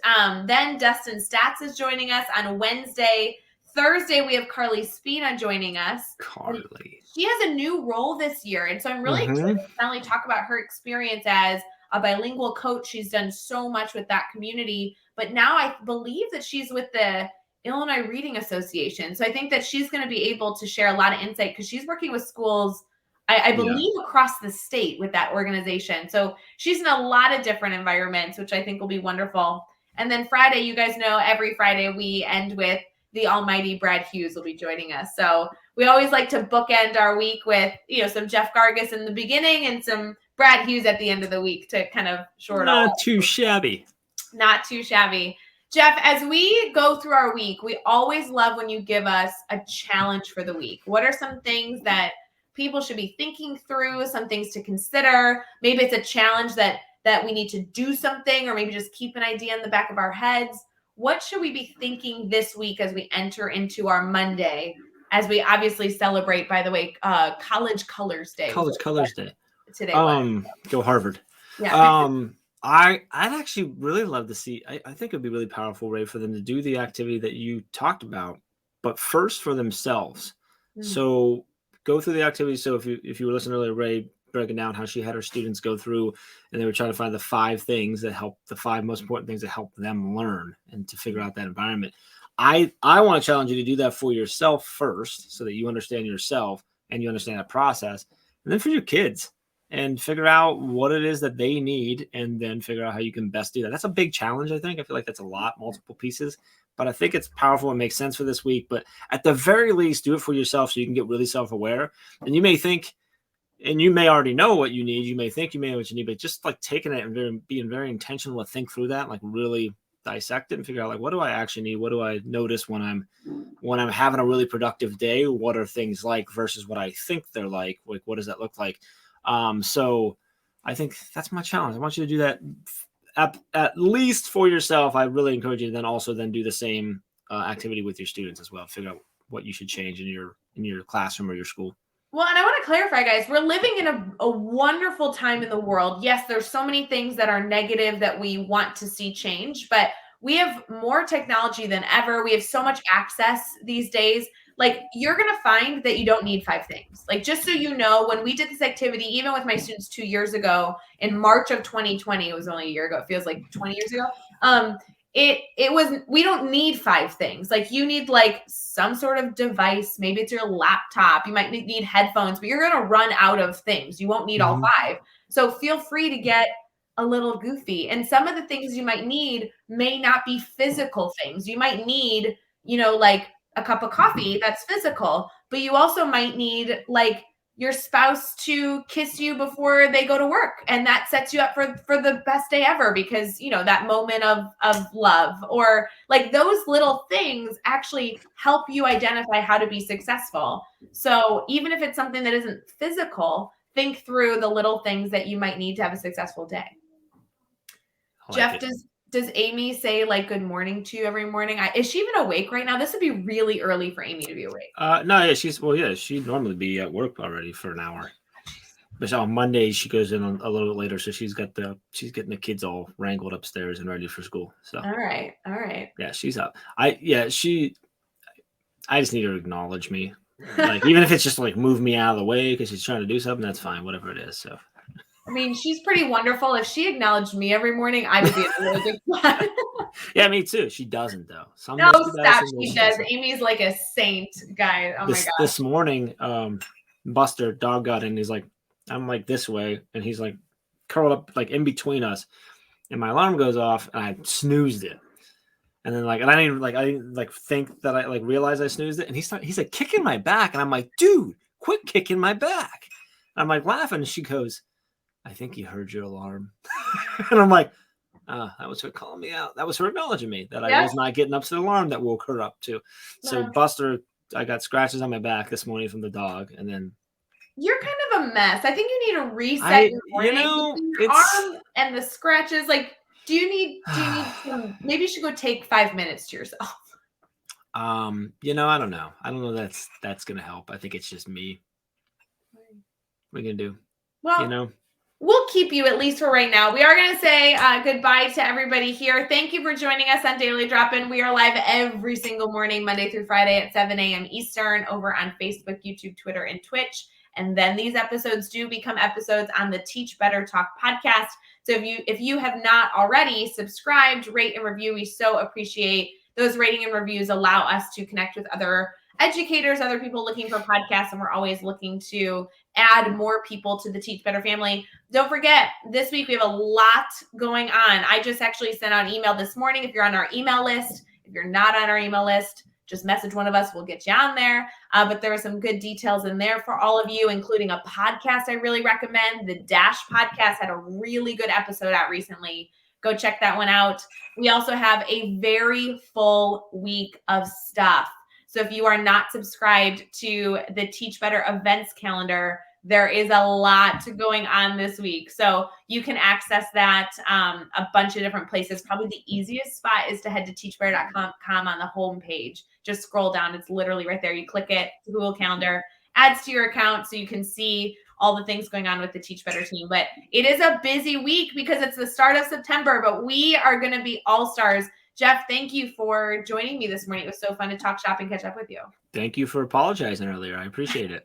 Then Dustin Statz is joining us on Wednesday. Thursday, we have Carly Spina joining us. Carly. She has a new role this year, and so I'm really excited to not only talk about her experience as a bilingual coach. She's done so much with that community, but now I believe that she's with the Illinois Reading Association. So I think that she's going to be able to share a lot of insight because she's working with schools, I believe, across the state with that organization. So she's in a lot of different environments, which I think will be wonderful. And then Friday, you guys know every Friday we end with the almighty Brad Hughes will be joining us. So we always like to bookend our week with, some Jeff Gargas in the beginning and some Brad Hughes at the end of the week to kind of shore it all up. Not too shabby. Not too shabby. Jeff, as we go through our week, we always love when you give us a challenge for the week. What are some things that people should be thinking through, some things to consider? Maybe it's a challenge that we need to do something, or maybe just keep an idea in the back of our heads. What should we be thinking this week as we enter into our Monday, as we obviously celebrate, by the way, College Colors Day? College Colors Day. Today. Go Harvard. Yeah. I'd actually really love to see, I think it'd be really powerful, Ray, for them to do the activity that you talked about, but first for themselves. So go through the activity. So if you were listening earlier, Ray breaking down how she had her students go through and they were trying to find the 5 things that help, the 5 most important things that help them learn and to figure out that environment. I want to challenge you to do that for yourself first so that you understand yourself and you understand that process. and then for your kids, and figure out what it is that they need, and then figure out how you can best do that. That's a big challenge, I think. I feel like that's a lot, multiple pieces, but I think it's powerful and makes sense for this week. But at the very least, do it for yourself so you can get really self-aware. And you may think, and you may already know what you need. You may think you may know what you need, but just like taking it and being very intentional to think through that, like really dissect it and figure out like, what do I actually need? What do I notice when I'm having a really productive day? What are things like versus what I think they're like? Like, what does that look like? So I think that's my challenge. I want you to do that at least for yourself. I really encourage you to then do the same activity with your students as well. Figure out what you should change in your classroom or your school. Well, and I want to clarify, guys, we're living in a wonderful time in the world. Yes, there's so many things that are negative that we want to see change, but we have more technology than ever. We have so much access these days. Like, you're going to find that you don't need 5 things. Like, just so you know, when we did this activity, even with my students 2 years ago in March of 2020, it was only a year ago. It feels like 20 years ago. It was, we don't need 5 things. Like, you need like some sort of device. Maybe it's your laptop. You might need headphones, but you're going to run out of things. You won't need all 5. So feel free to get a little goofy. And some of the things you might need may not be physical things. You might need, like a cup of coffee that's physical, but you also might need like your spouse to kiss you before they go to work. And that sets you up for the best day ever, because, that moment of love, or like those little things actually help you identify how to be successful. So even if it's something that isn't physical, think through the little things that you might need to have a successful day. Jeff, does Amy say like good morning to you every morning? Is she even awake right now? This would be really early for Amy to be awake. No, yeah, she'd normally be at work already for an hour. But on Monday she goes in a little bit later, so she's getting the kids all wrangled upstairs and ready for school. So all right. Yeah, she's up. I just need her to acknowledge me. Like, even if it's just like move me out of the way because she's trying to do something, that's fine, whatever it is. So I mean, she's pretty wonderful. If she acknowledged me every morning, I would be in a really good spot. Yeah, me too. She doesn't, though. No, stop. She does. Amy's like a saint, guy. Oh my god. This morning, Buster, dog, got in. He's like, I'm like this way, and he's like curled up like in between us, and my alarm goes off, and I snoozed it, and then I didn't think that I like realized I snoozed it, and he's like kicking my back, and I'm like, dude, quit kicking my back. And I'm like laughing, and she goes, I think he heard your alarm. And I'm like, that was her calling me out. That was her acknowledging me that I was not getting up to the alarm that woke her up too. So Buster, I got scratches on my back this morning from the dog, and then you're kind of a mess. I think you need to reset your morning. Your arm and the scratches. Like, do you need some, maybe you should go take 5 minutes to yourself. I don't know. I don't know that's gonna help. I think it's just me. What are you gonna do? Well, we'll keep you at least for right now. We are going to say goodbye to everybody here. Thank you for joining us on Daily Drop-In. We are live every single morning, Monday through Friday at 7 a.m. Eastern over on Facebook, YouTube, Twitter, and Twitch. And then these episodes do become episodes on the Teach Better Talk podcast. So if you have not already subscribed, rate, and review, we so appreciate those rating and reviews. Allow us to connect with other educators, other people looking for podcasts, and we're always looking to add more people to the Teach Better family. Don't forget, this week we have a lot going on. I just actually sent out an email this morning. If you're on our email list, if you're not on our email list, just message one of us. We'll get you on there. But there are some good details in there for all of you, including a podcast I really recommend. The Dash podcast had a really good episode out recently. Go check that one out. We also have a very full week of stuff. So if you are not subscribed to the Teach Better events calendar, there is a lot going on this week. So you can access that a bunch of different places. Probably the easiest spot is to head to teachbetter.com on the home page. Just scroll down. It's literally right there. You click it, Google Calendar, adds to your account so you can see all the things going on with the Teach Better team. But it is a busy week because it's the start of September, but we are going to be all-stars. Jeff, thank you for joining me this morning. It was so fun to talk shop and catch up with you. Thank you for apologizing earlier. I appreciate it.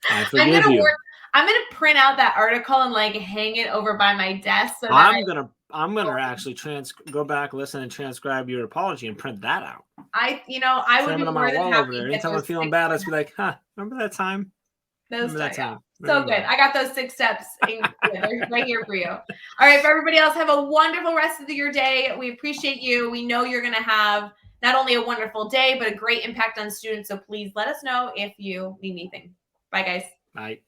I forgive you. I'm gonna print out that article and hang it over by my desk. So I'm gonna actually go back, listen, and transcribe your apology and print that out. I would be more than happy. Anytime I'm feeling bad, I'd be like, remember that time? Remember that time. So good. I got those 6 steps right here for you. All right. For everybody else, have a wonderful rest of your day. We appreciate you. We know you're going to have not only a wonderful day, but a great impact on students. So please let us know if you need anything. Bye, guys. Bye.